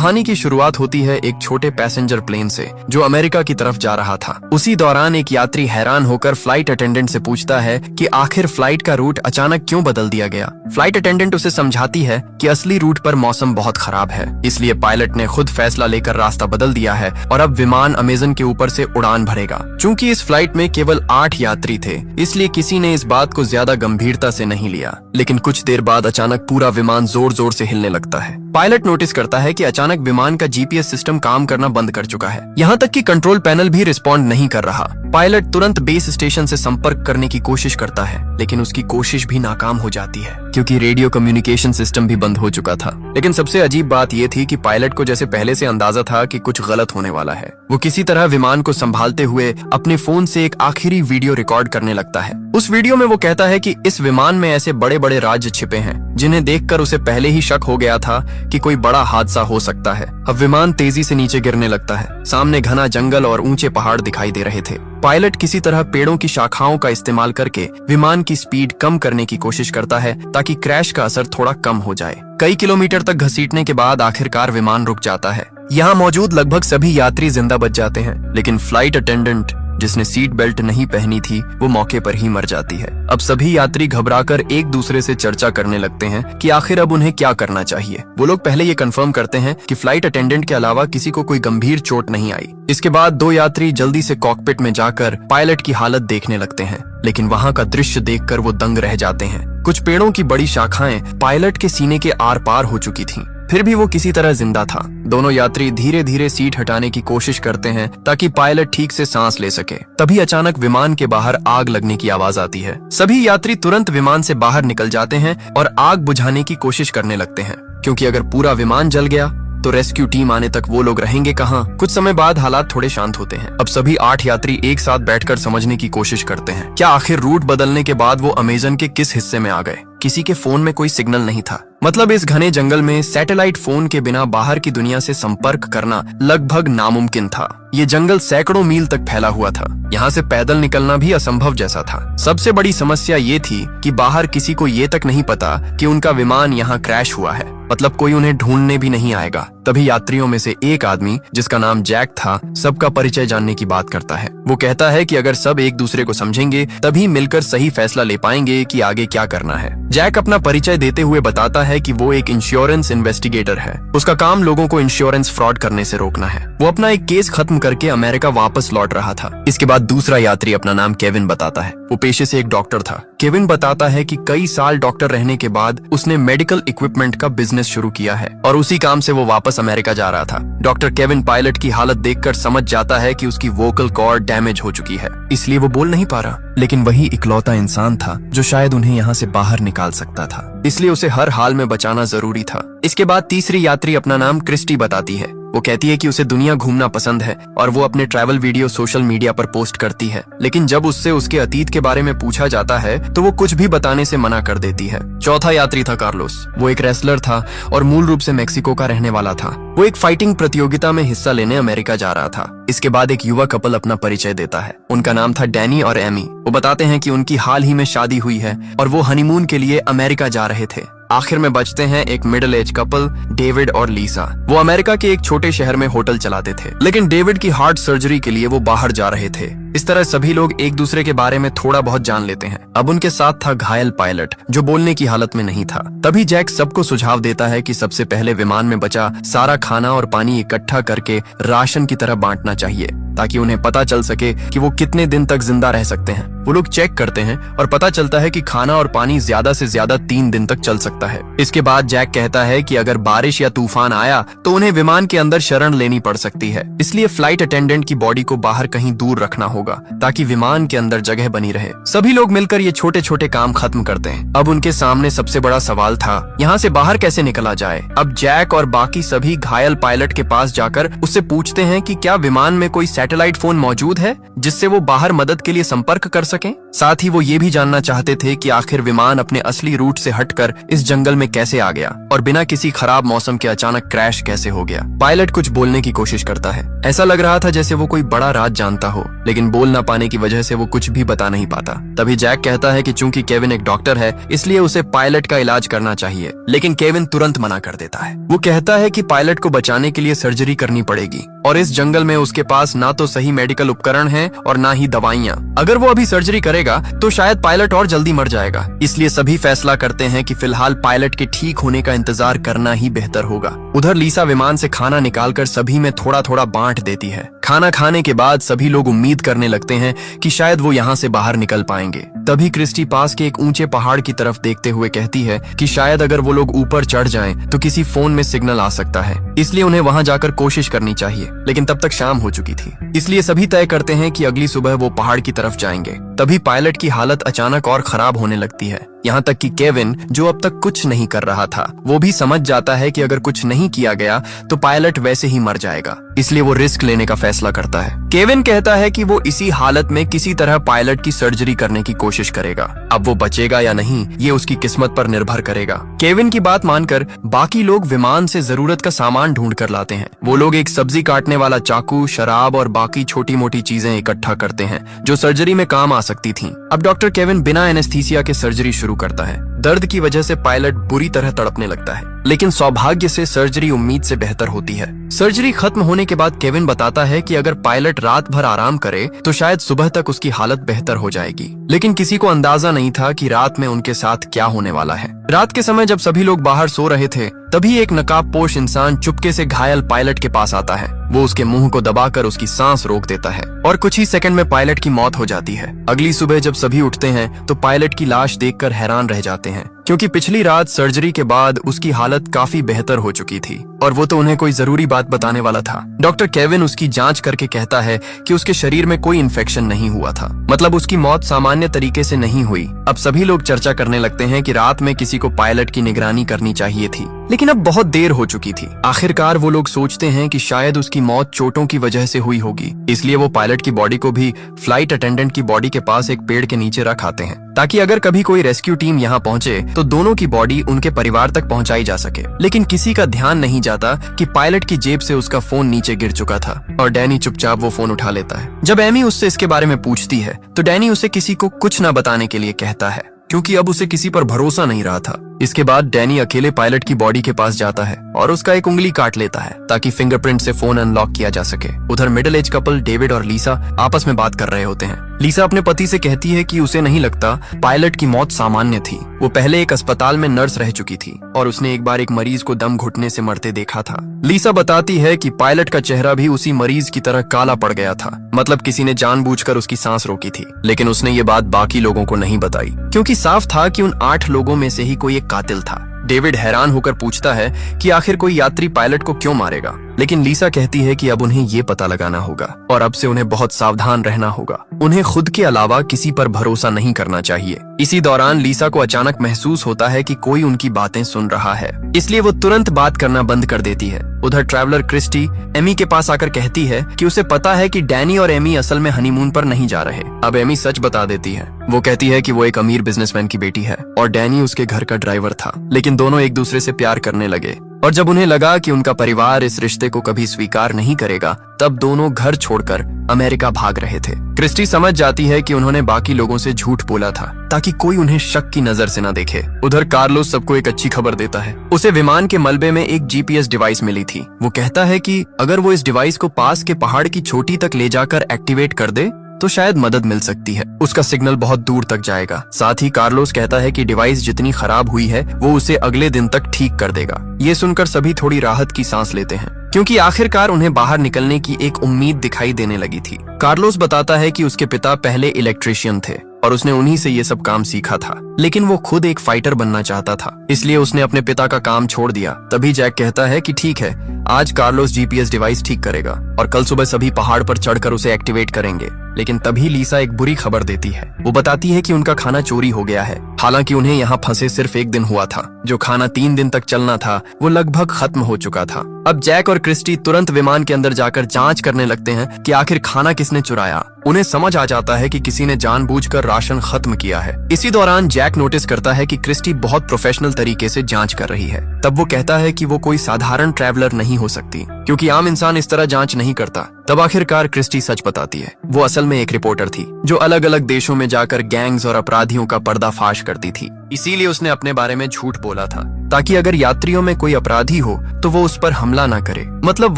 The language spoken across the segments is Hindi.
कहानी की शुरुआत होती है एक छोटे पैसेंजर प्लेन से जो अमेरिका की तरफ जा रहा था। उसी दौरान एक यात्री हैरान होकर फ्लाइट अटेंडेंट से पूछता है कि आखिर फ्लाइट का रूट अचानक क्यों बदल दिया गया। फ्लाइट अटेंडेंट उसे समझाती है कि असली रूट पर मौसम बहुत खराब है, इसलिए पायलट ने खुद फैसला लेकर रास्ता बदल दिया है और अब विमान अमेज़न के ऊपर से उड़ान भरेगा। चूंकि इस फ्लाइट में केवल 8 यात्री थे, इसलिए किसी ने इस बात को ज्यादा गंभीरता से नहीं लिया। लेकिन कुछ देर बाद अचानक पूरा विमान जोर जोर से हिलने लगता है। पायलट नोटिस करता है कि अचानक विमान का जीपीएस सिस्टम काम करना बंद कर चुका है, यहाँ तक कि कंट्रोल पैनल भी रिस्पॉन्ड नहीं कर रहा। पायलट तुरंत बेस स्टेशन से संपर्क करने की कोशिश करता है, लेकिन उसकी कोशिश भी नाकाम हो जाती है क्योंकि रेडियो कम्युनिकेशन सिस्टम भी बंद हो चुका था। लेकिन सबसे अजीब बात यह थी कि पायलट को जैसे पहले से अंदाजा था कि कुछ गलत होने वाला है। वो किसी तरह विमान को संभालते हुए अपने फोन से एक आखिरी वीडियो रिकॉर्ड करने लगता है। उस वीडियो में वो कहता है कि इस विमान में ऐसे बड़े बड़े राज्य छिपे हैं जिन्हें देखकर उसे पहले ही शक हो गया था कि कोई बड़ा हादसा हो सकता है। अब विमान तेजी से नीचे गिरने लगता है। सामने घना जंगल और ऊंचे पहाड़ दिखाई दे रहे थे। पायलट किसी तरह पेड़ों की शाखाओं का इस्तेमाल करके विमान की स्पीड कम करने की कोशिश करता है ताकि क्रैश का असर थोड़ा कम हो जाए। कई किलोमीटर तक घसीटने के बाद आखिरकार विमान रुक जाता है। यहाँ मौजूद लगभग सभी यात्री जिंदा बच जाते हैं, लेकिन फ्लाइट अटेंडेंट जिसने सीट बेल्ट नहीं पहनी थी वो मौके पर ही मर जाती है। अब सभी यात्री घबराकर एक दूसरे से चर्चा करने लगते हैं कि आखिर अब उन्हें क्या करना चाहिए। वो लोग पहले ये कंफर्म करते हैं कि फ्लाइट अटेंडेंट के अलावा किसी को कोई गंभीर चोट नहीं आई। इसके बाद 2 यात्री जल्दी से कॉकपिट में जाकर पायलट की हालत देखने लगते हैं, लेकिन वहाँ का दृश्य देखकर वो दंग रह जाते हैं। कुछ पेड़ों की बड़ी शाखाएं पायलट के सीने के आर पार हो चुकी थीं, फिर भी वो किसी तरह जिंदा था। दोनों यात्री धीरे धीरे सीट हटाने की कोशिश करते हैं ताकि पायलट ठीक से सांस ले सके। तभी अचानक विमान के बाहर आग लगने की आवाज आती है। सभी यात्री तुरंत विमान से बाहर निकल जाते हैं और आग बुझाने की कोशिश करने लगते हैं, क्योंकि अगर पूरा विमान जल गया तो रेस्क्यू टीम आने तक वो लोग रहेंगे कहाँ। कुछ समय बाद हालात थोड़े शांत होते हैं। अब सभी 8 यात्री एक साथ बैठकर समझने की कोशिश करते हैं क्या आखिर रूट बदलने के बाद वो अमेज़न के किस हिस्से में आ गए। किसी के फोन में कोई सिग्नल नहीं था, मतलब इस घने जंगल में सैटेलाइट फोन के बिना बाहर की दुनिया से संपर्क करना लगभग नामुमकिन था। ये जंगल सैकड़ों मील तक फैला हुआ था, यहाँ से पैदल निकलना भी असंभव जैसा था। सबसे बड़ी समस्या ये थी कि बाहर किसी को ये तक नहीं पता कि उनका विमान यहाँ क्रैश हुआ है, मतलब कोई उन्हें ढूंढने भी नहीं आएगा। तभी यात्रियों में से एक आदमी जिसका नाम जैक था सबका परिचय जानने की बात करता है। वो कहता है कि अगर सब एक दूसरे को समझेंगे तभी मिलकर सही फैसला ले पाएंगे कि आगे क्या करना है। जैक अपना परिचय देते हुए बताता है कि वो एक इंश्योरेंस इन्वेस्टिगेटर है। उसका काम लोगों को इंश्योरेंस फ्रॉड करने से रोकना है। वो अपना एक केस खत्म करके अमेरिका वापस लौट रहा था। इसके बाद दूसरा यात्री अपना नाम केविन बताता है। वो पेशे से एक डॉक्टर था। केविन बताता है कि कई साल डॉक्टर रहने के बाद उसने मेडिकल इक्विपमेंट का बिजनेस शुरू किया है और उसी काम से वो वापस अमेरिका जा रहा था। डॉक्टर केविन पायलट की हालत देखकर समझ जाता है कि उसकी वोकल कॉर्ड डैमेज हो चुकी है, इसलिए वो बोल नहीं पा रहा। लेकिन वही इकलौता इंसान था जो शायद उन्हें यहाँ से बाहर निकाल सकता था, इसलिए उसे हर हाल में बचाना जरूरी था। इसके बाद तीसरी यात्री अपना नाम क्रिस्टी बताती है। वो कहती है कि उसे दुनिया घूमना पसंद है और वो अपने ट्रैवल वीडियो सोशल मीडिया पर पोस्ट करती है, लेकिन जब उससे उसके अतीत के बारे में पूछा जाता है तो वो कुछ भी बताने से मना कर देती है। चौथा यात्री था कार्लोस। वो एक रेसलर था और मूल रूप से मेक्सिको का रहने वाला था। वो एक फाइटिंग प्रतियोगिता में हिस्सा लेने अमेरिका जा रहा था। इसके बाद एक युवा कपल अपना परिचय देता है। उनका नाम था डैनी और एमी। वो बताते हैं कि उनकी हाल ही में शादी हुई है और वो हनीमून के लिए अमेरिका जा रहे थे। आखिर में बचते हैं एक मिडिल एज कपल, डेविड और लीसा। वो अमेरिका के एक छोटे शहर में होटल चलाते थे, लेकिन डेविड की हार्ट सर्जरी के लिए वो बाहर जा रहे थे। इस तरह सभी लोग एक दूसरे के बारे में थोड़ा बहुत जान लेते हैं। अब उनके साथ था घायल पायलट जो बोलने की हालत में नहीं था। तभी जैक सबको सुझाव देता है कि सबसे पहले विमान में बचा सारा खाना और पानी इकट्ठा करके राशन की तरह बांटना चाहिए, ताकि उन्हें पता चल सके कि वो कितने दिन तक जिंदा रह सकते हैं। वो लोग चेक करते हैं और पता चलता है कि खाना और पानी ज्यादा से ज्यादा 3 दिन तक चल सकता है। इसके बाद जैक कहता है कि अगर बारिश या तूफान आया तो उन्हें विमान के अंदर शरण लेनी पड़ सकती है, इसलिए फ्लाइट अटेंडेंट की बॉडी को बाहर कहीं दूर रखना होगा ताकि विमान के अंदर जगह बनी रहे। सभी लोग मिलकर ये छोटे छोटे काम खत्म करते हैं। अब उनके सामने सबसे बड़ा सवाल था यहाँ से बाहर कैसे निकला जाए। अब जैक और बाकी सभी घायल पायलट के पास जाकर उससे पूछते हैं कि क्या विमान में कोई सैटेलाइट फोन मौजूद है जिससे वो बाहर मदद के लिए संपर्क कर सकें। साथ ही वो ये भी जानना चाहते थे कि आखिर विमान अपने असली रूट से हटकर इस जंगल में कैसे आ गया और बिना किसी खराब मौसम के अचानक क्रैश कैसे हो गया। पायलट कुछ बोलने की कोशिश करता है। ऐसा लग रहा था जैसे वो कोई बड़ा राज जानता हो, लेकिन बोल ना पाने की वजह से वो कुछ भी बता नहीं पाता। तभी जैक कहता है कि चूंकि केविन एक डॉक्टर है इसलिए उसे पायलट का इलाज करना चाहिए, लेकिन केविन तुरंत मना कर देता है। वो कहता है कि पायलट को बचाने के लिए सर्जरी करनी पड़ेगी और इस जंगल में उसके पास ना तो सही मेडिकल उपकरण है और ना ही दवाइयाँ। अगर वो अभी सर्जरी करेगा तो शायद पायलट और जल्दी मर जाएगा। इसलिए सभी फैसला करते हैं कि फिलहाल पायलट के ठीक होने का इंतजार करना ही बेहतर होगा। उधर लीसा विमान से खाना निकालकर सभी में थोड़ा थोड़ा बांट देती है। खाना खाने के बाद सभी लोग उम्मीद करने लगते हैं कि शायद वो यहाँ से बाहर निकल पाएंगे। तभी क्रिस्टी पास के एक ऊंचे पहाड़ की तरफ देखते हुए कहती है कि शायद अगर वो लोग ऊपर चढ़ जाएं तो किसी फोन में सिग्नल आ सकता है, इसलिए उन्हें वहां जाकर कोशिश करनी चाहिए। लेकिन तब तक शाम हो चुकी थी, इसलिए सभी तय करते हैं कि अगली सुबह वो पहाड़ की तरफ जाएंगे। तभी पायलट की हालत अचानक और खराब होने लगती है। यहाँ तक कि केविन, जो अब तक कुछ नहीं कर रहा था, वो भी समझ जाता है कि अगर कुछ नहीं किया गया तो पायलट वैसे ही मर जाएगा, इसलिए वो रिस्क लेने का फैसला करता है। केविन कहता है कि वो इसी हालत में किसी तरह पायलट की सर्जरी करने की कोशिश करेगा। अब वो बचेगा या नहीं ये उसकी किस्मत पर निर्भर करेगा। केविन की बात मानकर बाकी लोग विमान से जरूरत का सामान ढूंढ कर लाते हैं। वो लोग एक सब्जी काटने वाला चाकू, शराब और बाकी छोटी मोटी चीजें इकट्ठा करते हैं जो सर्जरी में काम आ सकती थीं। अब डॉक्टर केविन बिना एनेस्थीसिया के सर्जरी शुरू करता है। दर्द की वजह से पायलट बुरी तरह तड़पने लगता है, लेकिन सौभाग्य से सर्जरी उम्मीद से बेहतर होती है। सर्जरी खत्म होने के बाद केविन बताता है कि अगर पायलट रात भर आराम करे तो शायद सुबह तक उसकी हालत बेहतर हो जाएगी। लेकिन किसी को अंदाजा नहीं था कि रात में उनके साथ क्या होने वाला है। रात के समय जब सभी लोग बाहर सो रहे थे तभी एक नकाबपोश इंसान चुपके से घायल पायलट के पास आता है। वो उसके मुंह को दबाकर उसकी सांस रोक देता है और कुछ ही सेकंड में पायलट की मौत हो जाती है। अगली सुबह जब सभी उठते हैं तो पायलट की लाश देखकर हैरान रह जाते हैं, क्योंकि पिछली रात सर्जरी के बाद उसकी हालत काफी बेहतर हो चुकी थी और वो तो उन्हें कोई जरूरी बात बताने वाला था। डॉक्टर केविन उसकी जांच करके कहता है कि उसके शरीर में कोई इन्फेक्शन नहीं हुआ था, मतलब उसकी मौत सामान्य तरीके से नहीं हुई। अब सभी लोग चर्चा करने लगते हैं कि रात में किसी को पायलट की निगरानी करनी चाहिए थी, लेकिन अब बहुत देर हो चुकी थी। आखिरकार वो लोग सोचते हैं कि शायद उसकी मौत चोटों की वजह से हुई होगी, इसलिए वो पायलट की बॉडी को भी फ्लाइट अटेंडेंट की बॉडी के पास एक पेड़ के नीचे रख आते हैं, ताकि अगर कभी कोई रेस्क्यू टीम यहाँ पहुंचे तो दोनों की बॉडी उनके परिवार तक पहुंचाई जा सके। लेकिन किसी का ध्यान नहीं जाता कि पायलट की जेब से उसका फोन नीचे गिर चुका था और डैनी चुपचाप वो फोन उठा लेता है। जब एमी उससे इसके बारे में पूछती है तो डैनी उसे किसी को कुछ न बताने के लिए कहता है, क्योंकि अब उसे किसी पर भरोसा नहीं रहा था। इसके बाद डैनी अकेले पायलट की बॉडी के पास जाता है और उसका एक उंगली काट लेता है ताकि फिंगरप्रिंट से फोन अनलॉक किया जा सके। उधर मिडिल एज कपल डेविड और लीसा आपस में बात कर रहे होते हैं। लीसा अपने पति से कहती है कि उसे नहीं लगता पायलट की मौत सामान्य थी। वो पहले एक अस्पताल में नर्स रह चुकी थी और उसने एक बार एक मरीज को दम घुटने से मरते देखा था। लीसा बताती है कि पायलट का चेहरा भी उसी मरीज की तरह काला पड़ गया था, मतलब किसी ने जानबूझकर उसकी सांस रोकी थी। लेकिन उसने ये बात बाकी लोगों को नहीं बताई, क्योंकि साफ था कि उन 8 लोगों में से ही कोई एक कातिल था। डेविड हैरान होकर पूछता है कि आखिर कोई यात्री पायलट को क्यों मारेगा, लेकिन लीसा कहती है कि अब उन्हें ये पता लगाना होगा और अब से उन्हें बहुत सावधान रहना होगा। उन्हें खुद के अलावा किसी पर भरोसा नहीं करना चाहिए। इसी दौरान लीसा को अचानक महसूस होता है कि कोई उनकी बातें सुन रहा है, इसलिए वो तुरंत बात करना बंद कर देती है। उधर ट्रैवलर क्रिस्टी एमी के पास आकर कहती है कि उसे पता है कि डैनी और एमी असल में हनीमून पर नहीं जा रहे। अब एमी सच बता देती है। वो कहती है कि वो एक अमीर बिजनेसमैन की बेटी है और डैनी उसके घर का ड्राइवर था, लेकिन दोनों एक दूसरे से प्यार करने लगे और जब उन्हें लगा कि उनका परिवार इस रिश्ते को कभी स्वीकार नहीं करेगा तब दोनों घर छोड़कर अमेरिका भाग रहे थे। क्रिस्टी समझ जाती है कि उन्होंने बाकी लोगों से झूठ बोला था ताकि कोई उन्हें शक की नजर से न देखे। उधर कार्लोस सबको एक अच्छी खबर देता है। उसे विमान के मलबे में एक जीपीएस डिवाइस मिली थी। वो कहता है कि अगर वो इस डिवाइस को पास के पहाड़ की चोटी तक ले जाकर एक्टिवेट कर दे तो शायद मदद मिल सकती है। उसका सिग्नल बहुत दूर तक जाएगा। साथ ही कार्लोस कहता है कि डिवाइस जितनी खराब हुई है वो उसे अगले दिन तक ठीक कर देगा। ये सुनकर सभी थोड़ी राहत की सांस लेते हैं, क्योंकि आखिरकार उन्हें बाहर निकलने की एक उम्मीद दिखाई देने लगी थी। कार्लोस बताता है कि उसके पिता पहले इलेक्ट्रिशियन थे और उसने उन्हीं से ये सब काम सीखा था, लेकिन वो खुद एक फाइटर बनना चाहता था, इसलिए उसने अपने पिता का काम छोड़ दिया। तभी जैक कहता है कि ठीक है, आज कार्लोस जीपीएस डिवाइस ठीक करेगा और कल सुबह सभी पहाड़ पर चढ़कर उसे एक्टिवेट करेंगे। लेकिन तभी लीसा एक बुरी खबर देती है। वो बताती है कि उनका खाना चोरी हो गया है। हालांकि उन्हें यहाँ फंसे सिर्फ एक दिन हुआ था। जो खाना 3 दिन तक चलना था वो लगभग खत्म हो चुका था। अब जैक और क्रिस्टी तुरंत विमान के अंदर जाकर जांच करने लगते हैं कि आखिर खाना किसने चुराया। उन्हें समझ आ जाता है कि किसी ने जानबूझकर राशन खत्म किया है। इसी दौरान जैक नोटिस करता है कि क्रिस्टी बहुत प्रोफेशनल तरीके से जांच कर रही है। तब वो कहता है कि वो कोई साधारण ट्रैवलर नहीं हो सकती, क्योंकि आम इंसान इस तरह जांच नहीं करता। तब आखिरकार क्रिस्टी सच बताती है। वो असल में एक रिपोर्टर थी जो अलग अलग देशों में जाकर गैंग्स और अपराधियों का पर्दाफाश करती थी। इसीलिए उसने अपने बारे में झूठ बोला था ताकि अगर यात्रियों में कोई अपराधी हो तो वो उस पर हमला ना करे। मतलब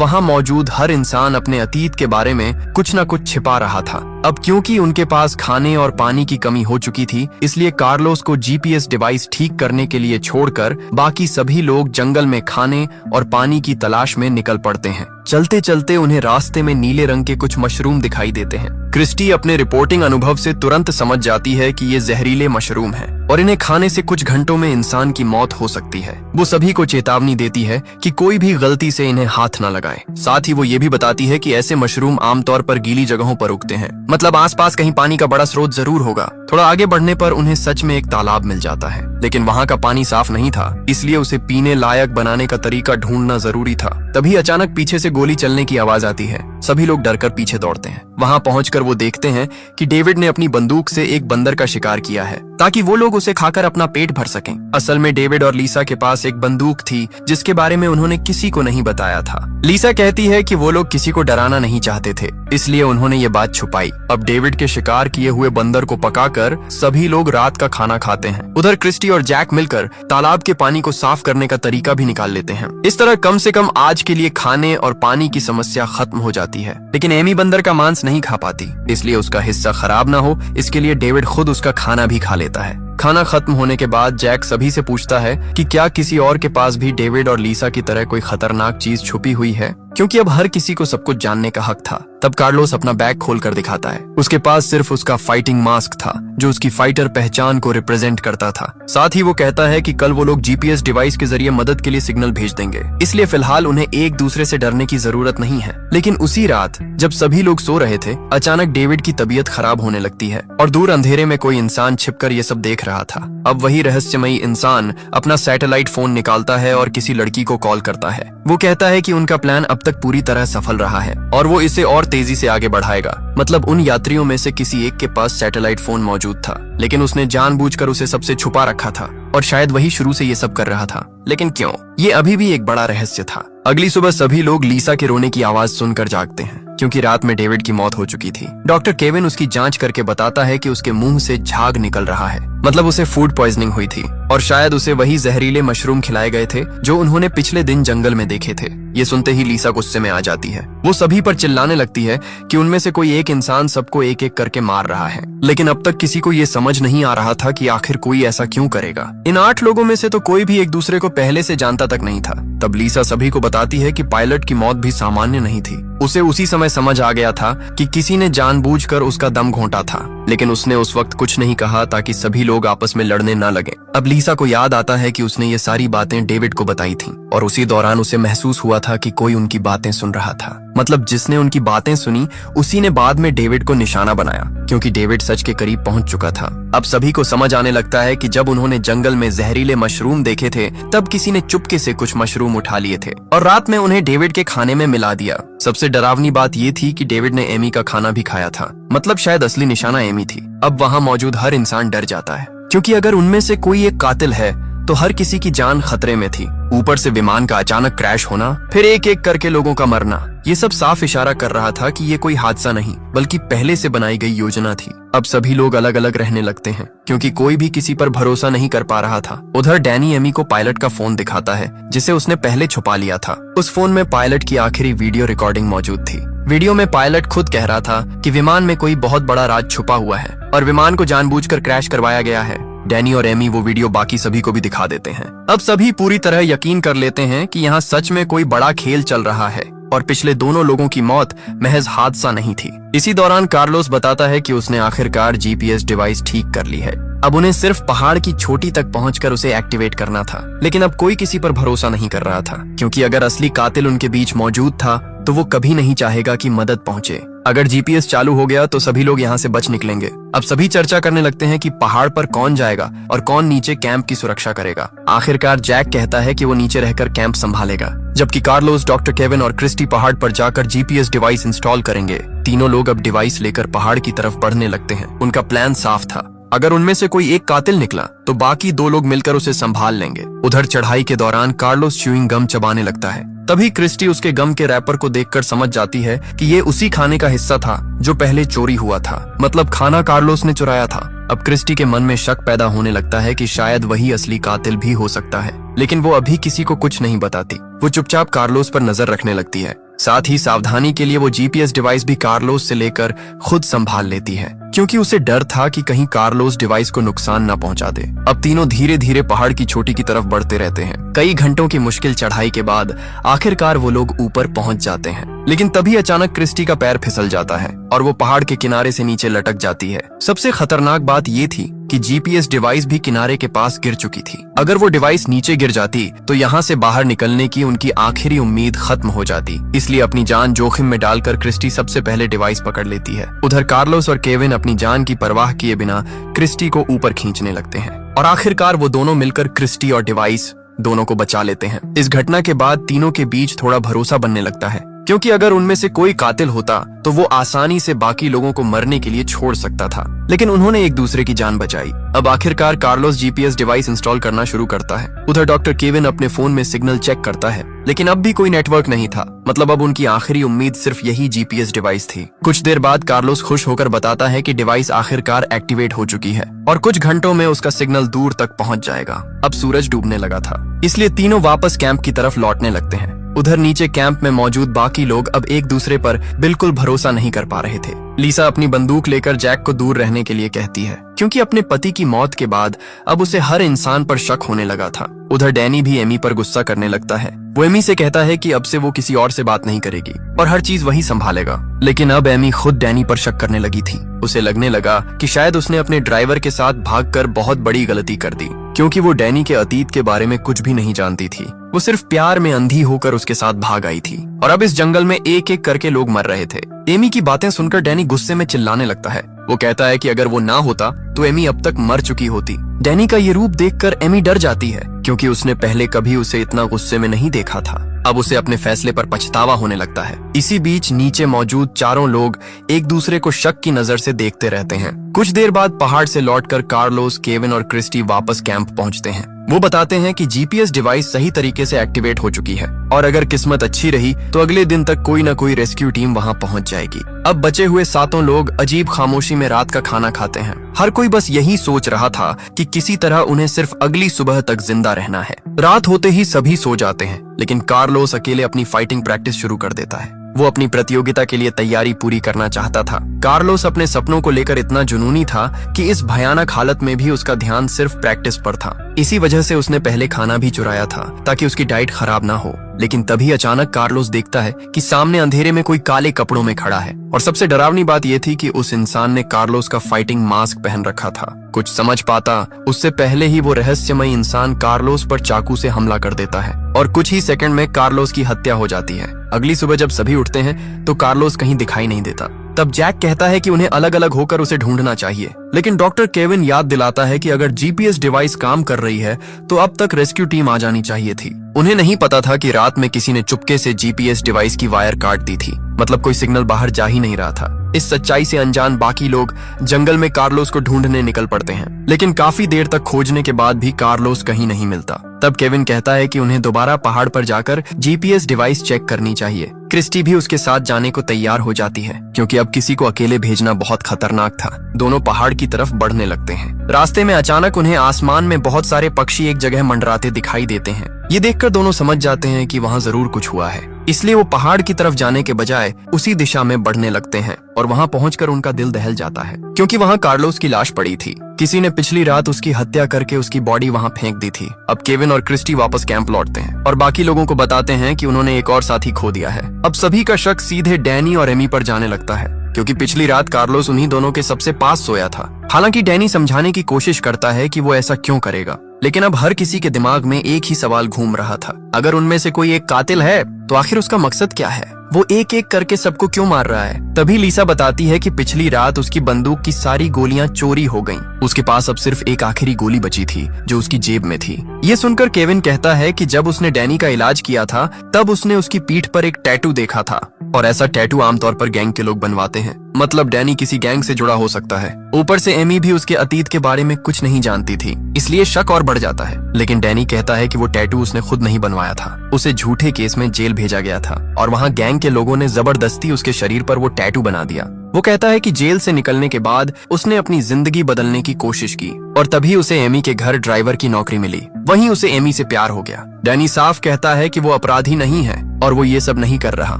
वहाँ मौजूद हर इंसान अपने अतीत के बारे में कुछ न कुछ छिपा रहा था। अब क्योंकि उनके पास खाने और पानी की कमी हो चुकी थी, इसलिए कार्लोस को जीपीएस डिवाइस ठीक करने के लिए छोड़कर बाकी सभी लोग जंगल में खाने और पानी की तलाश में निकल पड़ते हैं। चलते चलते उन्हें रास्ते में नीले रंग के कुछ मशरूम दिखाई देते हैं। क्रिस्टी अपने रिपोर्टिंग अनुभव से तुरंत समझ जाती है कि ये जहरीले मशरूम हैं और इन्हें खाने से कुछ घंटों में इंसान की मौत हो सकती है। वो सभी को चेतावनी देती है कि कोई भी गलती से इन्हें हाथ न लगाए। साथ ही वो ये भी बताती है कि ऐसे मशरूम आमतौर पर गीली जगहों पर उगते हैं, मतलब आसपास कहीं पानी का बड़ा स्रोत जरूर होगा। थोड़ा आगे बढ़ने पर उन्हें सच में एक तालाब मिल जाता है, लेकिन वहाँ का पानी साफ नहीं था, इसलिए उसे पीने लायक बनाने का तरीका ढूंढना जरूरी था। तभी अचानक पीछे से गोली चलने की आवाज आती है। सभी लोग डरकर पीछे दौड़ते हैं। वहाँ पहुंचकर वो देखते हैं कि डेविड ने अपनी बंदूक से एक बंदर का शिकार किया है ताकि वो लोग उसे खाकर अपना पेट भर सकें। असल में डेविड और लीसा के पास एक बंदूक थी जिसके बारे में उन्होंने किसी को नहीं बताया था। लीसा कहती है कि वो लोग किसी को डराना नहीं चाहते थे, इसलिए उन्होंने ये बात छुपाई। अब डेविड के शिकार किए हुए बंदर को पकाकर सभी लोग रात का खाना खाते हैं। उधर क्रिस्टी और जैक मिलकर तालाब के पानी को साफ करने का तरीका भी निकाल लेते हैं। इस तरह कम से कम आज के लिए खाने और पानी की समस्या खत्म हो जाती है। लेकिन एमी बंदर का मांस नहीं खा पाती, इसलिए उसका हिस्सा खराब ना हो इसके लिए डेविड खुद उसका खाना भी खा लेता है। खाना खत्म होने के बाद जैक सभी से पूछता है कि क्या किसी और के पास भी डेविड और लीसा की तरह कोई खतरनाक चीज छुपी हुई है, क्योंकि अब हर किसी को सब कुछ जानने का हक था। तब कार्लोस अपना बैग खोलकर दिखाता है। उसके पास सिर्फ उसका फाइटिंग मास्क था जो उसकी फाइटर पहचान को रिप्रेजेंट करता था। साथ ही वो कहता है कि कल वो लोग जीपीएस डिवाइस के जरिए मदद के लिए सिग्नल भेज देंगे, इसलिए फिलहाल उन्हें एक दूसरे से डरने की जरूरत नहीं है। लेकिन उसी रात जब सभी लोग सो रहे थे, अचानक डेविड की तबीयत खराब होने लगती है और दूर अंधेरे में कोई इंसान छिपकर ये सब देख रहा था। अब वही रहस्यमयी इंसान अपना सैटेलाइट फोन निकालता है और किसी लड़की को कॉल करता है। वो कहता है कि उनका प्लान अब तक पूरी तरह सफल रहा है और वो इसे और तेजी से आगे बढ़ाएगा। मतलब उन यात्रियों में से किसी एक के पास सैटेलाइट फोन मौजूद था, लेकिन उसने जानबूझकर उसे सबसे छुपा रखा था और शायद वही शुरू से ये सब कर रहा था। लेकिन क्यों, ये अभी भी एक बड़ा रहस्य था। अगली सुबह सभी लोग लीसा के रोने की आवाज सुनकर जागते हैं, क्योंकि रात में डेविड की मौत हो चुकी थी। डॉक्टर केविन उसकी जांच करके बताता है कि उसके मुंह से झाग निकल रहा है, मतलब उसे फूड पॉइजनिंग हुई थी और शायद उसे वही जहरीले मशरूम खिलाए गए थे जो उन्होंने पिछले दिन जंगल में देखे थे। ये सुनते ही लीसा गुस्से में आ जाती है। वो सभी पर चिल्लाने लगती है कि उनमें से कोई एक इंसान सबको एक एक करके मार रहा है, लेकिन अब तक किसी को ये समझ नहीं आ रहा था कि आखिर कोई ऐसा क्यों करेगा। इन 8 लोगों में से तो कोई भी एक दूसरे को पहले से जानता तक नहीं था। तब लीसा सभी को बताती है कि पायलट की मौत भी सामान्य नहीं थी। उसे उसी समय समझ आ गया था कि किसी ने जानबूझकर उसका दम घोंटा था, लेकिन उसने उस वक्त कुछ नहीं कहा ताकि सभी लोग आपस में लड़ने न लगे। अब लीसा को याद आता है कि उसने ये सारी बातें डेविड को बताई थीं और उसी दौरान उसे महसूस हुआ था कि कोई उनकी बातें सुन रहा था। मतलब जिसने उनकी बातें सुनी उसी ने बाद में डेविड को निशाना बनाया, क्योंकि डेविड सच के करीब पहुंच चुका था। अब सभी को समझ आने लगता है कि जब उन्होंने जंगल में जहरीले मशरूम देखे थे, तब किसी ने चुपके से कुछ मशरूम उठा लिए थे और रात में उन्हें डेविड के खाने में मिला दिया। सबसे डरावनी बात ये थी कि डेविड ने एमी का खाना भी खाया था, मतलब शायद असली निशाना एमी थी। अब वहाँ मौजूद हर इंसान डर जाता है, क्योंकि अगर उनमें से कोई एक कातिल है तो हर किसी की जान खतरे में थी। ऊपर से विमान का अचानक क्रैश होना, फिर एक एक करके लोगों का मरना, ये सब साफ इशारा कर रहा था कि ये कोई हादसा नहीं बल्कि पहले से बनाई गई योजना थी। अब सभी लोग अलग अलग रहने लगते हैं, क्योंकि कोई भी किसी पर भरोसा नहीं कर पा रहा था। उधर डैनी एमी को पायलट का फोन दिखाता है जिसे उसने पहले छुपा लिया था। उस फोन में पायलट की आखिरी वीडियो रिकॉर्डिंग मौजूद थी। वीडियो में पायलट खुद कह रहा था कि विमान में कोई बहुत बड़ा राज छुपा हुआ है और विमान को जानबूझकर क्रैश करवाया गया है। डैनी और एमी वो वीडियो बाकी सभी को भी दिखा देते हैं। अब सभी पूरी तरह यकीन कर लेते हैं कि यहाँ सच में कोई बड़ा खेल चल रहा है और पिछले दोनों लोगों की मौत महज हादसा नहीं थी। इसी दौरान कार्लोस बताता है कि उसने आखिरकार जीपीएस डिवाइस ठीक कर ली है। अब उन्हें सिर्फ पहाड़ की चोटी तक पहुंचकर उसे एक्टिवेट करना था, लेकिन अब कोई किसी पर भरोसा नहीं कर रहा था, क्योंकि अगर असली कातिल उनके बीच मौजूद था तो वो कभी नहीं चाहेगा कि मदद पहुंचे। अगर जीपीएस चालू हो गया तो सभी लोग यहाँ से बच निकलेंगे। अब सभी चर्चा करने लगते हैं कि पहाड़ पर कौन जाएगा और कौन नीचे कैंप की सुरक्षा करेगा। आखिरकार जैक कहता है कि वो नीचे रहकर कैंप संभालेगा, जबकि कार्लोस, डॉक्टर केविन और क्रिस्टी पहाड़ पर जाकर जीपीएस डिवाइस इंस्टॉल करेंगे। तीनों लोग अब डिवाइस लेकर पहाड़ की तरफ बढ़ने लगते हैं। उनका प्लान साफ था, अगर उनमें से कोई एक कातिल निकला तो बाकी 2 लोग मिलकर उसे संभाल लेंगे। उधर चढ़ाई के दौरान कार्लोस च्यूइंग गम चबाने लगता है। तभी क्रिस्टी उसके गम के रैपर को देखकर समझ जाती है कि ये उसी खाने का हिस्सा था जो पहले चोरी हुआ था, मतलब खाना कार्लोस ने चुराया था। अब क्रिस्टी के मन में शक पैदा होने लगता है कि शायद वही असली कातिल भी हो सकता है, लेकिन वो अभी किसी को कुछ नहीं बताती। वो चुपचाप कार्लोस पर नजर रखने लगती है। साथ ही सावधानी के लिए वो जीपीएस डिवाइस भी कार्लोस से लेकर खुद संभाल लेती है, क्योंकि उसे डर था कि कहीं कार्लोस डिवाइस को नुकसान न पहुंचा दे। अब तीनों धीरे धीरे पहाड़ की चोटी की तरफ बढ़ते रहते हैं। कई घंटों की मुश्किल चढ़ाई के बाद आखिरकार वो लोग ऊपर पहुंच जाते हैं, लेकिन तभी अचानक क्रिस्टी का पैर फिसल जाता है और वो पहाड़ के किनारे से नीचे लटक जाती है। सबसे खतरनाक बात ये थी कि जीपीएस डिवाइस भी किनारे के पास गिर चुकी थी। अगर वो डिवाइस नीचे गिर जाती तो यहाँ से बाहर निकलने की उनकी आखिरी उम्मीद खत्म हो जाती। इसलिए अपनी जान जोखिम में डालकर क्रिस्टी सबसे पहले डिवाइस पकड़ लेती है। उधर कार्लोस और केविन अपनी जान की परवाह किए बिना क्रिस्टी को ऊपर खींचने लगते हैं और आखिरकार वो दोनों मिलकर क्रिस्टी और डिवाइस दोनों को बचा लेते हैं। इस घटना के बाद तीनों के बीच थोड़ा भरोसा बनने लगता है, क्योंकि अगर उनमें से कोई कातिल होता तो वो आसानी से बाकी लोगों को मरने के लिए छोड़ सकता था, लेकिन उन्होंने एक दूसरे की जान बचाई। अब आखिरकार कार्लोस जीपीएस डिवाइस इंस्टॉल करना शुरू करता है। उधर डॉक्टर केविन अपने फोन में सिग्नल चेक करता है, लेकिन अब भी कोई नेटवर्क नहीं था। मतलब अब उनकी आखिरी उम्मीद सिर्फ यही जीपीएस डिवाइस थी। कुछ देर बाद कार्लोस खुश होकर बताता है कि डिवाइस आखिरकार एक्टिवेट हो चुकी है और कुछ घंटों में उसका सिग्नल दूर तक पहुंच जाएगा। अब सूरज डूबने लगा था, इसलिए तीनों वापस कैंप की तरफ लौटने लगते हैं। उधर नीचे कैंप में मौजूद बाकी लोग अब एक दूसरे पर बिल्कुल भरोसा नहीं कर पा रहे थे। लीसा अपनी बंदूक लेकर जैक को दूर रहने के लिए कहती है, क्योंकि अपने पति की मौत के बाद अब उसे हर इंसान पर शक होने लगा था। उधर डैनी भी एमी पर गुस्सा करने लगता है। वो एमी से कहता है कि अब से वो किसी और से बात नहीं करेगी और हर चीज वही संभालेगा। लेकिन अब एमी खुद डैनी पर शक करने लगी थी। उसे लगने लगा कि शायद उसने अपने ड्राइवर के साथ भागकर बहुत बड़ी गलती कर दी, क्योंकि वो डैनी के अतीत के बारे में कुछ भी नहीं जानती थी। वो सिर्फ प्यार में अंधी होकर उसके साथ भाग आई थी और अब इस जंगल में एक एक करके लोग मर रहे थे। एमी की बातें सुनकर डैनी गुस्से में चिल्लाने लगता है। वो कहता है कि अगर वो ना होता तो एमी अब तक मर चुकी होती। डैनी का ये रूप देखकर एमी डर जाती है, क्योंकि उसने पहले कभी उसे इतना गुस्से में नहीं देखा था। अब उसे अपने फैसले पर पछतावा होने लगता है। इसी बीच नीचे मौजूद चारों लोग एक दूसरे को शक की नजर से देखते रहते हैं। कुछ देर बाद पहाड़ से लौटकर कार्लोस, केविन और क्रिस्टी वापस कैंप पहुंचते हैं। वो बताते हैं कि जीपीएस डिवाइस सही तरीके से एक्टिवेट हो चुकी है और अगर किस्मत अच्छी रही तो अगले दिन तक कोई न कोई रेस्क्यू टीम वहां पहुंच जाएगी। अब बचे हुए 7 लोग अजीब खामोशी में रात का खाना खाते हैं। हर कोई बस यही सोच रहा था कि किसी तरह उन्हें सिर्फ अगली सुबह तक जिंदा रहना है। रात होते ही सभी सो जाते हैं, लेकिन कार्लोस अकेले अपनी फाइटिंग प्रैक्टिस शुरू कर देता है। वो अपनी प्रतियोगिता के लिए तैयारी पूरी करना चाहता था। कार्लोस अपने सपनों को लेकर इतना जुनूनी था कि इस भयानक हालत में भी उसका ध्यान सिर्फ प्रैक्टिस पर था। इसी वजह से उसने पहले खाना भी चुराया था ताकि उसकी डाइट खराब ना हो। लेकिन तभी अचानक कार्लोस देखता है कि सामने अंधेरे में कोई काले कपड़ों में खड़ा है और सबसे डरावनी बात यह थी कि उस इंसान ने कार्लोस का फाइटिंग मास्क पहन रखा था। कुछ समझ पाता उससे पहले ही वो रहस्यमय इंसान कार्लोस पर चाकू से हमला कर देता है और कुछ ही सेकंड में कार्लोस की हत्या हो जाती है। अगली सुबह जब सभी उठते हैं तो कार्लोस कहीं दिखाई नहीं देता। तब जैक कहता है कि उन्हें अलग अलग होकर उसे ढूंढना चाहिए, लेकिन डॉक्टर केविन याद दिलाता है कि अगर जीपीएस डिवाइस काम कर रही है तो अब तक रेस्क्यू टीम आ जानी चाहिए थी। उन्हें नहीं पता था कि रात में किसी ने चुपके से जीपीएस डिवाइस की वायर काट दी थी, मतलब कोई सिग्नल बाहर जा ही नहीं रहा था। इस सच्चाई से अनजान बाकी लोग जंगल में कार्लोस को ढूंढने निकल पड़ते हैं, लेकिन काफी देर तक खोजने के बाद भी कार्लोस कहीं नहीं मिलता। तब केविन कहता है कि उन्हें दोबारा पहाड़ पर जाकर जीपीएस डिवाइस चेक करनी चाहिए। क्रिस्टी भी उसके साथ जाने को तैयार हो जाती है, क्योंकि अब किसी को अकेले भेजना बहुत खतरनाक था। दोनों पहाड़ की तरफ बढ़ने लगते हैं। रास्ते में अचानक उन्हें आसमान में बहुत सारे पक्षी एक जगह मंडराते दिखाई देते हैं। ये देखकर दोनों समझ जाते हैं कि वहाँ जरूर कुछ हुआ है, इसलिए वो पहाड़ की तरफ जाने के बजाय उसी दिशा में बढ़ने लगते हैं और वहाँ पहुंचकर उनका दिल दहल जाता है, क्योंकि वहाँ कार्लोस की लाश पड़ी थी। किसी ने पिछली रात उसकी हत्या करके उसकी बॉडी वहाँ फेंक दी थी। अब केविन और क्रिस्टी वापस कैंप लौटते हैं और बाकी लोगों को बताते हैं कि उन्होंने एक और साथी खो दिया है। अब सभी का शक सीधे डैनी और एमी पर जाने लगता है, क्योंकि पिछली रात कार्लोस उन्हीं दोनों के सबसे पास सोया था। हालांकि डैनी समझाने की कोशिश करता है कि वो ऐसा क्यों करेगा, लेकिन अब हर किसी के दिमाग में एक ही सवाल घूम रहा था, अगर उनमें से कोई एक कातिल है तो आखिर उसका मकसद क्या है? वो एक एक करके सबको क्यों मार रहा है? तभी लीसा बताती है कि पिछली रात उसकी बंदूक की सारी गोलियां चोरी हो गईं। उसके पास अब सिर्फ एक आखिरी गोली बची थी जो उसकी जेब में थी। ये सुनकर केविन कहता है कि जब उसने डैनी का इलाज किया था तब उसने उसकी पीठ पर एक टैटू देखा था और ऐसा टैटू आमतौर पर गैंग के लोग बनवाते हैं। मतलब डैनी किसी गैंग से जुड़ा हो सकता है। ऊपर से एमी भी उसके अतीत के बारे में कुछ नहीं जानती थी, इसलिए शक और बढ़ जाता है। लेकिन डैनी कहता है कि वो टैटू उसने खुद नहीं बनवाया था, उसे झूठे केस में जेल भेजा गया था और वहाँ गैंग के लोगों ने जबरदस्ती उसके शरीर पर वो टैटू बना दिया। वो कहता है कि जेल से निकलने के बाद उसने अपनी जिंदगी बदलने की कोशिश की और तभी उसे एमी के घर ड्राइवर की नौकरी मिली। वहीं उसे एमी से प्यार हो गया। डैनी साफ कहता है कि वो अपराधी नहीं है और वो ये सब नहीं कर रहा।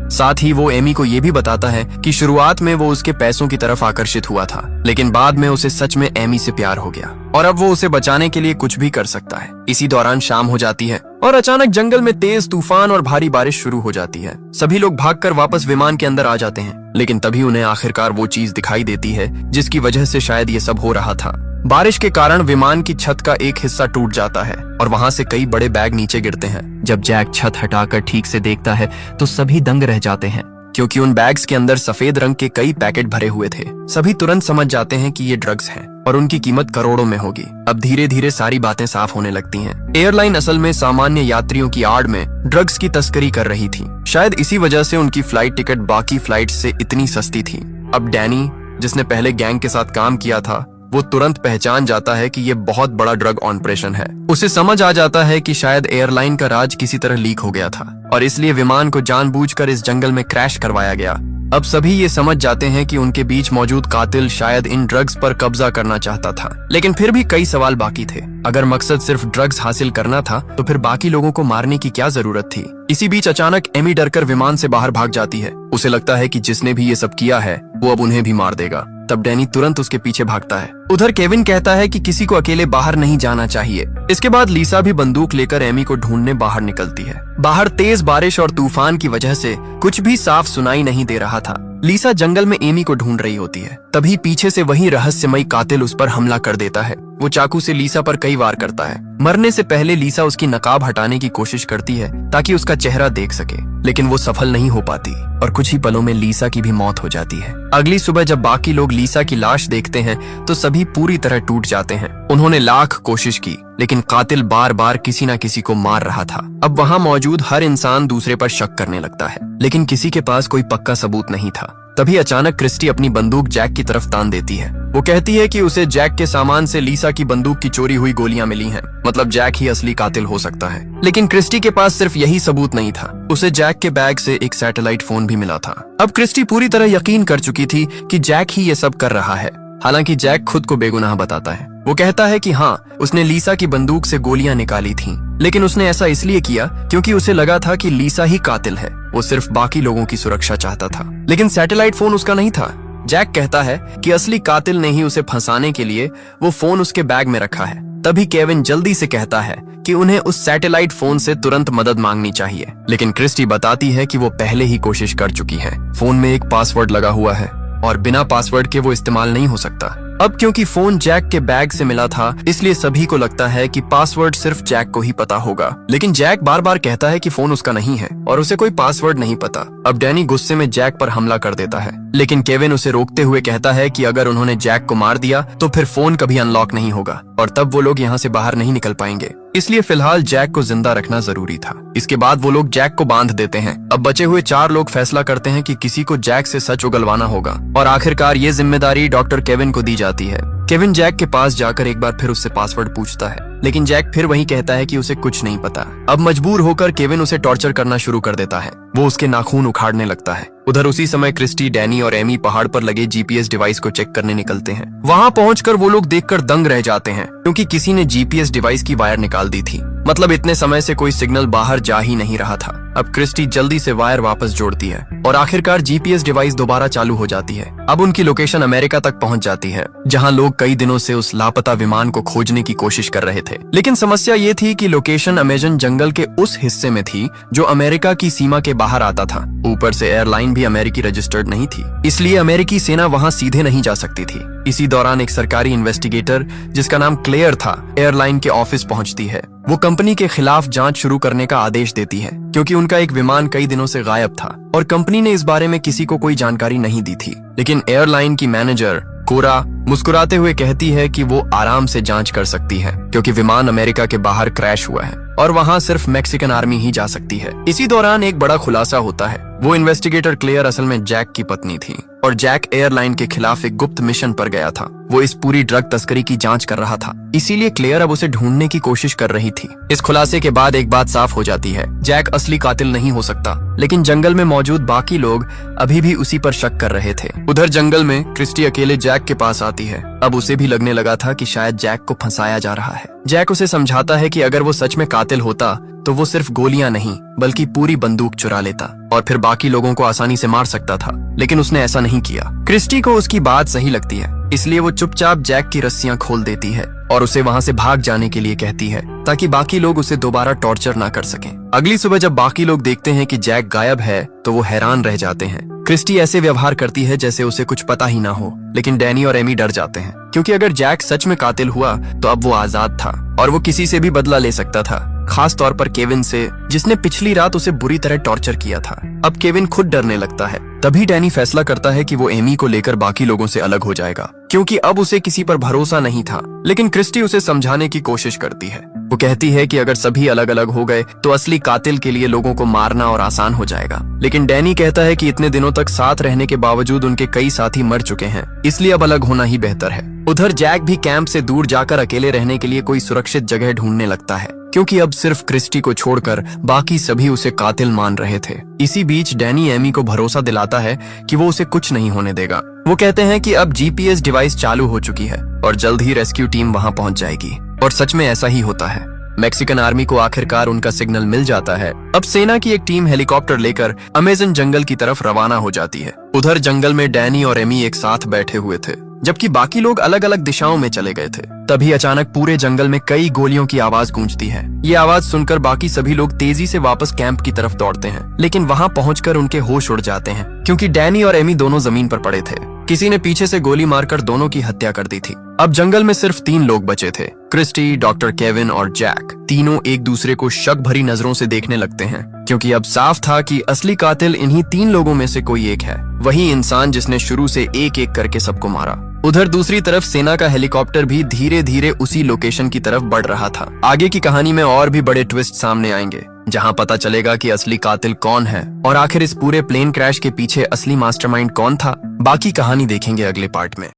साथ ही वो एमी को ये भी बताता है कि शुरुआत में वो उसके पैसों की तरफ आकर्षित हुआ था, लेकिन बाद में उसे सच में एमी से प्यार हो गया और अब वो उसे बचाने के लिए कुछ भी कर सकता है। इसी दौरान शाम हो जाती है और अचानक जंगल में तेज तूफान और भारी बारिश शुरू हो जाती है। सभी लोग भागकर वापस विमान के अंदर आ जाते हैं, लेकिन तभी उन्हें आखिरकार वो चीज दिखाई देती है जिसकी वजह से शायद ये सब हो रहा था। बारिश के कारण विमान की छत का एक हिस्सा टूट जाता है और वहाँ से कई बड़े बैग नीचे गिरते हैं। जब जैक छत हटाकर ठीक से देखता है तो सभी दंग रह जाते हैं, क्योंकि उन बैग्स के अंदर सफेद रंग के कई पैकेट भरे हुए थे। सभी तुरंत समझ जाते हैं कि ये ड्रग्स हैं और उनकी कीमत करोड़ों में होगी। अब धीरे धीरे सारी बातें साफ होने लगती हैं। एयरलाइन असल में सामान्य यात्रियों की आड़ में ड्रग्स की तस्करी कर रही थी। शायद इसी वजह से उनकी फ्लाइट टिकट बाकी फ्लाइट से इतनी सस्ती थी। अब डैनी, जिसने पहले गैंग के साथ काम किया था, वो तुरंत पहचान जाता है कि ये बहुत बड़ा ड्रग ऑपरेशन है। उसे समझ आ जाता है कि शायद एयरलाइन का राज किसी तरह लीक हो गया था और इसलिए विमान को जानबूझकर इस जंगल में क्रैश करवाया गया। अब सभी ये समझ जाते हैं कि उनके बीच मौजूद कातिल शायद इन ड्रग्स पर कब्जा करना चाहता था, लेकिन फिर भी कई सवाल बाकी थे। अगर मकसद सिर्फ ड्रग्स हासिल करना था तो फिर बाकी लोगों को मारने की क्या जरूरत थी। इसी बीच अचानक एमी डरकर विमान से बाहर भाग जाती है। उसे लगता है कि जिसने भी ये सब किया है वो अब उन्हें भी मार देगा। तब डैनी तुरंत उसके पीछे भागता है। उधर केविन कहता है कि किसी को अकेले बाहर नहीं जाना चाहिए। इसके बाद लीसा भी बंदूक लेकर एमी को ढूंढने बाहर निकलती है। बाहर तेज बारिश और तूफान की वजह से कुछ भी साफ सुनाई नहीं दे रहा था। लीसा जंगल में एमी को ढूंढ रही होती है, तभी पीछे से वही रहस्यमयी कातिल उस पर हमला कर देता है। वो चाकू से लीसा पर कई वार करता है। मरने से पहले लीसा उसकी नकाब हटाने की कोशिश करती है ताकि उसका चेहरा देख सके, लेकिन वो सफल नहीं हो पाती और कुछ ही पलों में लीसा की भी मौत हो जाती है। अगली सुबह जब बाकी लोग लीसा की लाश देखते हैं तो सभी पूरी तरह टूट जाते हैं। उन्होंने लाख कोशिश की, लेकिन कातिल बार बार किसी न किसी को मार रहा था। अब वहाँ मौजूद हर इंसान दूसरे पर शक करने लगता है, लेकिन किसी के पास कोई पक्का सबूत नहीं था। तभी अचानक क्रिस्टी अपनी बंदूक जैक की तरफ तान देती है। वो कहती है कि उसे जैक के सामान से लीसा की बंदूक की चोरी हुई गोलियां मिली हैं, मतलब जैक ही असली कातिल हो सकता है। लेकिन क्रिस्टी के पास सिर्फ यही सबूत नहीं था, उसे जैक के बैग से एक सैटेलाइट फोन भी मिला था। अब क्रिस्टी पूरी तरह यकीन कर चुकी थी कि जैक ही ये सब कर रहा है। हालांकि जैक खुद को बेगुनाह बताता है। वो कहता है कि हाँ, उसने लीसा की बंदूक से गोलियां निकाली थीं, लेकिन उसने ऐसा इसलिए किया क्योंकि उसे लगा था कि लीसा ही कातिल है। वो सिर्फ बाकी लोगों की सुरक्षा चाहता था, लेकिन सैटेलाइट फोन उसका नहीं था। जैक कहता है कि असली कातिल ने ही उसे फंसाने के लिए वो फोन उसके बैग में रखा है। तभी केविन जल्दी से कहता है कि उन्हें उस सैटेलाइट फोन से तुरंत मदद मांगनी चाहिए, लेकिन क्रिस्टी बताती है कि वो पहले ही कोशिश कर चुकी है। फोन में एक पासवर्ड लगा हुआ है और बिना पासवर्ड के वो इस्तेमाल नहीं हो सकता। अब क्योंकि फोन जैक के बैग से मिला था, इसलिए सभी को लगता है कि पासवर्ड सिर्फ जैक को ही पता होगा। लेकिन जैक बार बार कहता है कि फोन उसका नहीं है और उसे कोई पासवर्ड नहीं पता। अब डैनी गुस्से में जैक पर हमला कर देता है, लेकिन केविन उसे रोकते हुए कहता है कि अगर उन्होंने जैक को मार दिया तो फिर फोन कभी अनलॉक नहीं होगा और तब वो लोग यहाँ से बाहर नहीं निकल पाएंगे। इसलिए फिलहाल जैक को जिंदा रखना जरूरी था। इसके बाद वो लोग जैक को बांध देते हैं। अब बचे हुए 4 लोग फैसला करते हैं कि किसी को जैक से सच उगलवाना होगा और आखिरकार ये जिम्मेदारी डॉक्टर केविन को दी जाती है। केविन जैक के पास जाकर एक बार फिर उससे पासवर्ड पूछता है, लेकिन जैक फिर वही कहता है कि उसे कुछ नहीं पता। अब मजबूर होकर केविन उसे टॉर्चर करना शुरू कर देता है। वो उसके नाखून उखाड़ने लगता है। उधर उसी समय क्रिस्टी, डैनी और एमी पहाड़ पर लगे जीपीएस डिवाइस को चेक करने निकलते हैं। वहाँ पहुंचकर वो लोग देखकर दंग रह जाते हैं, क्योंकि किसी ने जीपीएस डिवाइस की वायर निकाल दी थी। मतलब इतने समय से कोई सिग्नल बाहर जा ही नहीं रहा था। अब क्रिस्टी जल्दी से वायर वापस जोड़ती है और आखिरकार जीपीएस डिवाइस दोबारा चालू हो जाती है। अब उनकी लोकेशन अमेरिका तक पहुंच जाती है, जहां लोग कई दिनों से उस लापता विमान को खोजने की कोशिश कर रहे थे। लेकिन समस्या ये थी कि लोकेशन अमेजन जंगल के उस हिस्से में थी जो अमेरिका की सीमा के बाहर आता था। ऊपर से एयरलाइन भी अमेरिकी रजिस्टर्ड नहीं थी, इसलिए अमेरिकी सेना वहां सीधे नहीं जा सकती थी। इसी दौरान एक सरकारी इन्वेस्टिगेटर जिसका नाम क्लेयर था, एयरलाइन के ऑफिस पहुंचती है। वो कंपनी के खिलाफ जांच शुरू करने का आदेश देती है, क्योंकि उनका एक विमान कई दिनों से गायब था और कंपनी ने इस बारे में किसी को कोई जानकारी नहीं दी थी। लेकिन एयरलाइन की मैनेजर कोरा मुस्कुराते हुए कहती है कि वो आराम से जांच कर सकती है, क्योंकि विमान अमेरिका के बाहर क्रैश हुआ है और वहां सिर्फ मैक्सिकन आर्मी ही जा सकती है। इसी दौरान एक बड़ा खुलासा होता है। वो इन्वेस्टिगेटर क्लेयर असल में जैक की पत्नी थी और जैक एयरलाइन के खिलाफ एक गुप्त मिशन पर गया था। वो इस पूरी ड्रग तस्करी की जांच कर रहा था, इसीलिए क्लेयर अब उसे ढूंढने की कोशिश कर रही थी। इस खुलासे के बाद एक बात साफ हो जाती है, जैक असली कातिल नहीं हो सकता, लेकिन जंगल में मौजूद बाकी लोग अभी भी उसी पर शक कर रहे थे। उधर जंगल में क्रिस्टी अकेले जैक के पास आती है। अब उसे भी लगने लगा था कि शायद जैक को फंसाया जा रहा है। जैक उसे समझाता है कि अगर वो सच में कातिल होता तो वो सिर्फ गोलियां नहीं बल्कि पूरी बंदूक चुरा लेता और फिर बाकी लोगों को आसानी से मार सकता था, लेकिन उसने ऐसा नहीं किया। क्रिस्टी को उसकी बात सही लगती है, इसलिए वो चुपचाप जैक की रस्सियां खोल देती है और उसे वहां से भाग जाने के लिए कहती है ताकि बाकी लोग उसे दोबारा टॉर्चर ना कर सकें। अगली सुबह जब बाकी लोग देखते हैं कि जैक गायब है तो वो हैरान रह जाते हैं। क्रिस्टी ऐसे व्यवहार करती है जैसे उसे कुछ पता ही ना हो, लेकिन डैनी और एमी डर जाते हैं क्योंकि अगर जैक सच में कातिल हुआ तो अब वो आजाद था और वो किसी से भी बदला ले सकता था, खास तौर पर केविन से, जिसने पिछली रात उसे बुरी तरह टॉर्चर किया था। अब केविन खुद डरने लगता है। तभी डैनी फैसला करता है कि वो एमी को लेकर बाकी लोगों से अलग हो जाएगा क्योंकि अब उसे किसी पर भरोसा नहीं था। लेकिन क्रिस्टी उसे समझाने की कोशिश करती है। वो कहती है कि अगर सभी अलग अलग हो गए तो असली कातिल के लिए लोगों को मारना और आसान हो जाएगा। लेकिन डैनी कहता है कि इतने दिनों तक साथ रहने के बावजूद उनके कई साथी मर चुके हैं, इसलिए अब अलग होना ही बेहतर है। उधर जैक भी कैंप से दूर जाकर अकेले रहने के लिए कोई सुरक्षित जगह ढूंढने लगता है क्योंकि अब सिर्फ क्रिस्टी को छोड़कर बाकी सभी उसे कातिल मान रहे थे। इसी बीच डैनी एमी को भरोसा दिलाता है कि वो उसे कुछ नहीं होने देगा। वो कहते हैं कि अब जीपीएस डिवाइस चालू हो चुकी है और जल्द ही रेस्क्यू टीम वहां पहुंच जाएगी। और सच में ऐसा ही होता है। मैक्सिकन आर्मी को आखिरकार उनका सिग्नल मिल जाता है। अब सेना की एक टीम हेलीकॉप्टर लेकर अमेज़न जंगल की तरफ रवाना हो जाती है। उधर जंगल में डैनी और एमी एक साथ बैठे हुए थे जबकि बाकी लोग अलग अलग दिशाओं में चले गए थे। तभी अचानक पूरे जंगल में कई गोलियों की आवाज गूंजती है। ये आवाज सुनकर बाकी सभी लोग तेजी से वापस कैंप की तरफ दौड़ते हैं, लेकिन वहां पहुंचकर उनके होश उड़ जाते हैं क्योंकि डैनी और एमी दोनों जमीन पर पड़े थे। किसी ने पीछे से गोली मारकर दोनों की हत्या कर दी थी। अब जंगल में सिर्फ 3 लोग बचे थे, क्रिस्टी, डॉक्टर केविन और जैक। तीनों एक दूसरे को शक भरी नजरों से देखने लगते हैं क्योंकि अब साफ था कि असली कातिल इन्हीं 3 लोगों में से कोई एक है, वही इंसान जिसने शुरू से एक एक करके सबको मारा। उधर दूसरी तरफ सेना का हेलीकॉप्टर भी धीरे धीरे उसी लोकेशन की तरफ बढ़ रहा था। आगे की कहानी में और भी बड़े ट्विस्ट सामने आएंगे जहां पता चलेगा कि असली कातिल कौन है और आखिर इस पूरे प्लेन क्रैश के पीछे असली मास्टरमाइंड कौन था। बाकी कहानी देखेंगे अगले पार्ट में।